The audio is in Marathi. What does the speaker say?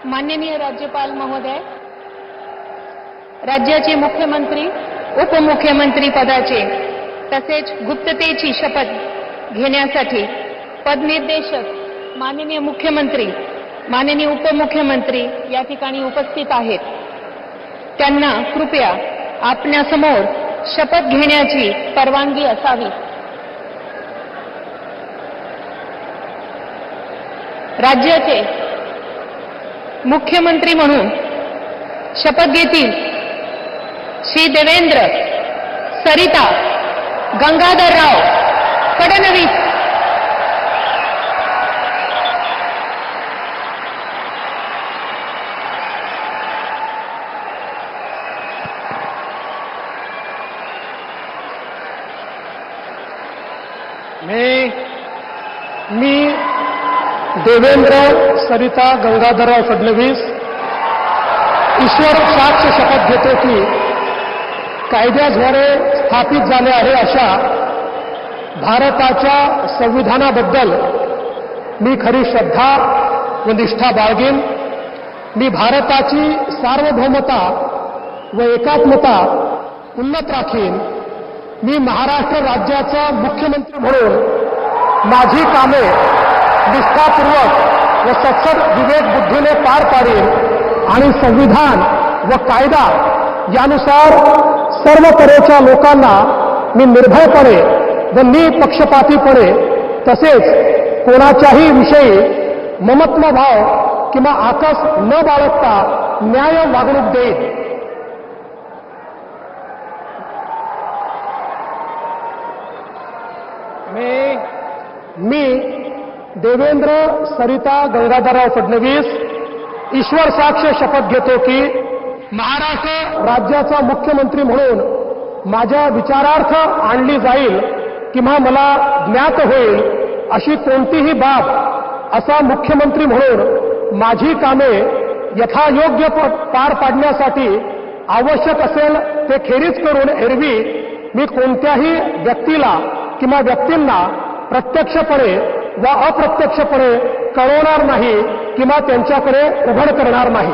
माननीय राज्यपाल महोदय, राज्याचे मुख्यमंत्री उपमुख्यमंत्री पदाचे तसेच गुप्ततेची शपथ घेण्यासाठी पदनिर्देशक माननीय मुख्यमंत्री, माननीय उपमुख्यमंत्री या ठिकाणी उपस्थित आहेत. त्यांना कृपया आपल्यासमोर शपथ घेण्याची परवानगी असावी. राज्याचे मुख्यमंत्री म्हणून शपथ घेतील श्री देवेंद्र सरिता गंगाधरराव फडणवीस. मी देवेंद्र सरिता गंगाधरराव फडणवीस ईश्वर साक्ष शपथ घेतो की कायद्याद्वारे स्थापित झाले आहे अशा भारताच्या संविधानाबद्दल मी खरी श्रद्धा व निष्ठा बाळगेन. मी भारताची सार्वभौमता व एकात्मता उन्नत राखीन. मी महाराष्ट्र राज्याचा मुख्यमंत्री म्हणून माझी कामे निष्ठापूर्वक व सत्सद विवेक बुद्धीने पार पाडीन आणि संविधान व कायदा यानुसार सर्व तऱ्हेच्या लोकांना मी निर्भयपणे व निपक्षपातीपणे तसेच कोणाच्याही विषयी ममत्वभाव किंवा आकस न बाळगता न्याय वागणूक देईन. मी देवेंद्र सरिता गंगाधरराव फडणवीस ईश्वर साक्ष शपथ घेतो की महाराष्ट्र राज्याचा मुख्यमंत्री म्हणून माझ्या विचारार्थ आणली जाईल किंवा मला ज्ञात होईल अशी कोणतीही बाब असा मुख्यमंत्री म्हणून माझी कामे यथायोग्य पार पाडण्यासाठी आवश्यक असेल ते खेरीज करून एरवी मी कोणत्याही व्यक्तीला किंवा व्यक्तींना प्रत्यक्षपणे व अप्रत्यक्षपणे कळवणार नाही किंवा त्यांच्याकडे उघड करणार नाही.